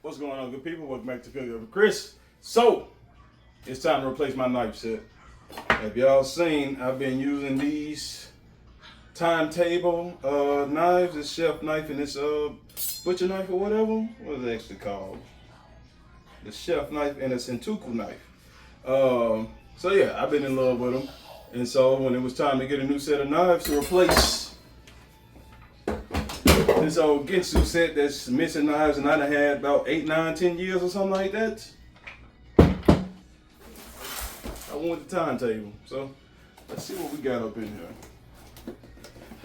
What's going on, good people? Welcome back to Philly over Chris. So, it's time to replace my knife set. Have y'all seen, I've been using these Thyme Table knives, this chef knife and this butcher knife or whatever. What is it actually called? The chef knife and a Sentuku knife. So yeah, I've been in love with them. And so when it was time to get a new set of knives to replace this old Ginsu set that's missing knives, and I done had about 8, 9, 10 years or something like that, I wanted the Thyme Table. So let's see what we got up in here.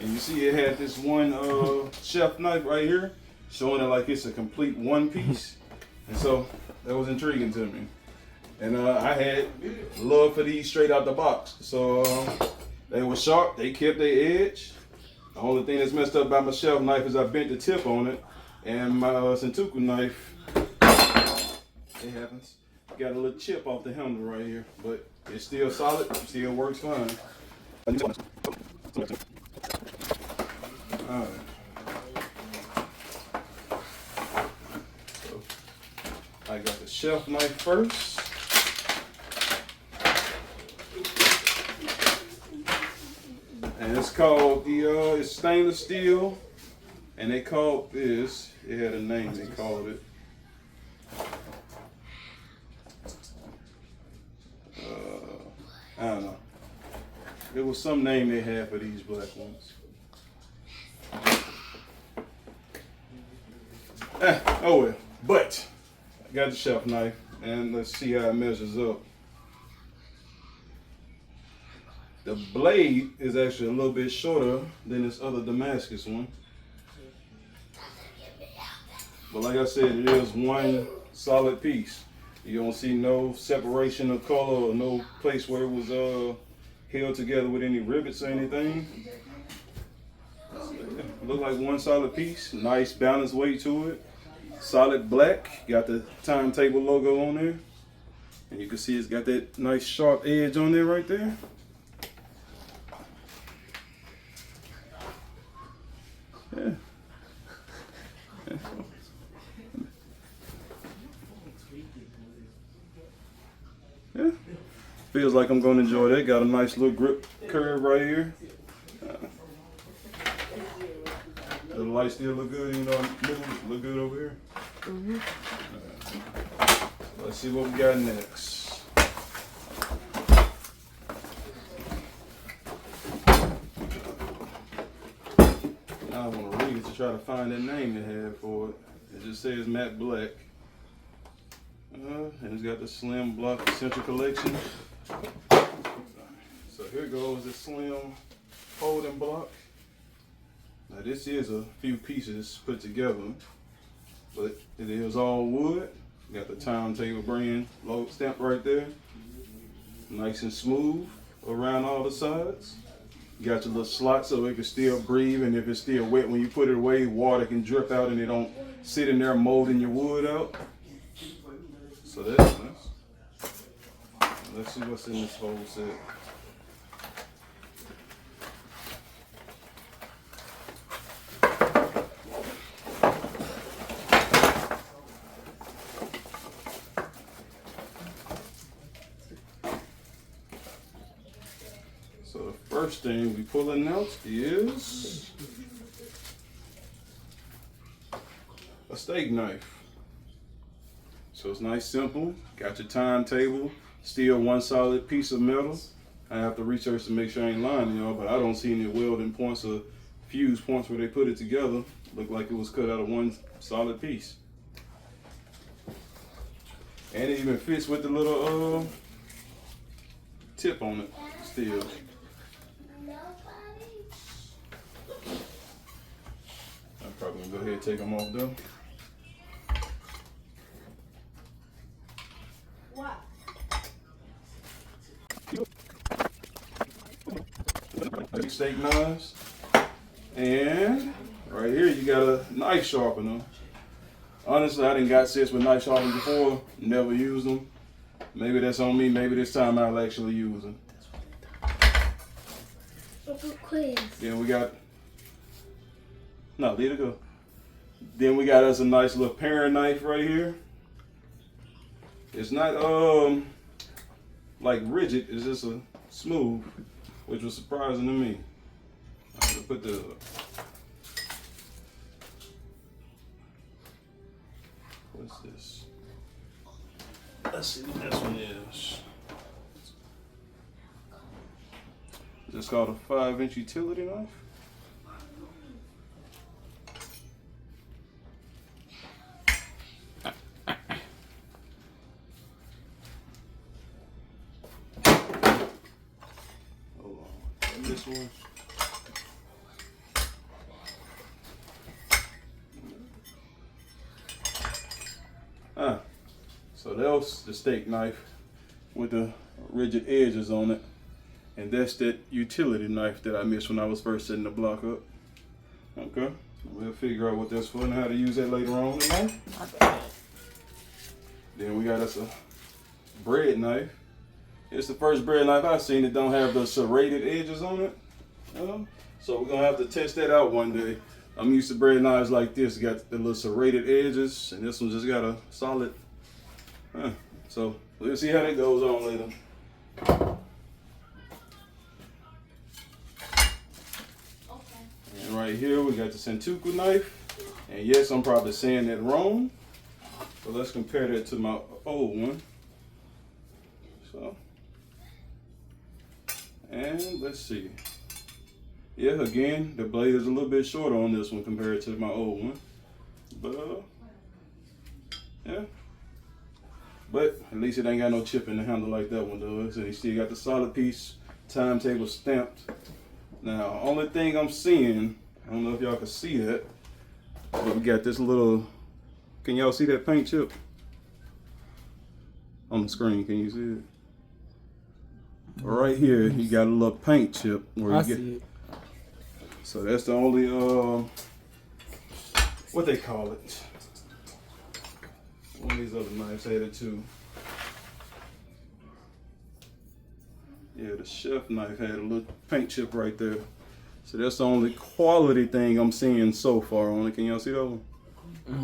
And you see it had this one chef knife right here, showing it like it's a complete one piece. And so that was intriguing to me. And I had love for these straight out the box. So they were sharp, they kept their edge. The only thing that's messed up about my shelf knife is I bent the tip on it, and my Sentuku knife, it happens, got a little chip off the handle right here, but it's still solid, still works fine. Alright. So, I got the shelf knife first. And it's called it's stainless steel, and they called this, it had a name they called it. I don't know. There was some name they had for these black ones. Oh well. But I got the shelf knife, and let's see how it measures up. The blade is actually a little bit shorter than this other Damascus one. But like I said, it is one solid piece. You don't see no separation of color or no place where it was held together with any rivets or anything. Look like one solid piece. Nice balanced weight to it. Solid black. Got the Thyme Table logo on there. And you can see it's got that nice sharp edge on there right there. Yeah. Yeah. Feels like I'm going to enjoy that. Got a nice little grip curve right here. The light still look good, you know, look good over here. Mm-hmm. Let's see what we got next. I want to read it to try to find that name they had for it. It just says matte black. And it's got the slim block essential collection. So here goes the slim folding block. Now this is a few pieces put together, but it is all wood. Got the Thyme Table brand logo stamp right there. Nice and smooth around all the sides. You got your little slot so it can still breathe, and if it's still wet when you put it away, water can drip out and it don't sit in there molding your wood out. So that's nice. Let's see what's in this whole set. So the first thing we pulling out is a steak knife. So it's nice, simple. Got your Thyme Table, still one solid piece of metal. I have to research to make sure I ain't lying, y'all, but I don't see any welding points or fuse points where they put it together. Look like it was cut out of one solid piece. And it even fits with the little tip on it still. I'm probably gonna go ahead and take them off though. What? Steak knives. And right here you got a knife sharpener. Honestly, I didn't got sets with knife sharpeners before, never used them. Maybe that's on me, maybe this time I'll actually use them. Then we got, no, leave it go. Then we got us a nice little paring knife right here. It's not like rigid, it's just a smooth, which was surprising to me. I'm gonna put the what's this? Let's see what this one is. It's called a 5-inch utility knife. Hold on, and this one. So that was the steak knife with the rigid edges on it. And that's that utility knife that I missed when I was first setting the block up. Okay, we'll figure out what that's for and how to use that later on in life. Then we got us a bread knife. It's the first bread knife I've seen that don't have the serrated edges on it. So we're gonna have to test that out one day. I'm used to bread knives like this, got the little serrated edges, and this one just got a solid. So we'll see how that goes on later. And right here we got the Sentuku knife. And yes, I'm probably saying that wrong. But let's compare that to my old one. So, and let's see. Yeah, again, the blade is a little bit shorter on this one compared to my old one. But, yeah. But at least it ain't got no chip in the handle like that one does. And you still got the solid piece, Thyme Table stamped. Now, only thing I'm seeing, I don't know if y'all can see that, but we got this little, can y'all see that paint chip? On the screen, can you see it? Right here, you got a little paint chip where you get. See it. So that's the only, what they call it. One of these other knives had it too. Yeah, the chef knife had a little paint chip right there. So that's the only quality thing I'm seeing so far on it. Can y'all see that one?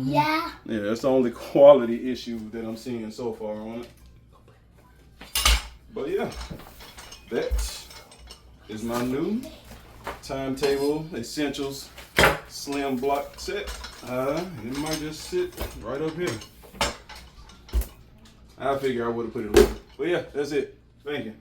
Yeah. Yeah, that's the only quality issue that I'm seeing so far on it. But yeah, that is my new Thyme Table Essentials Slim Block set. It might just sit right up here. I figure I would have put it later. But yeah, that's it. Thank you.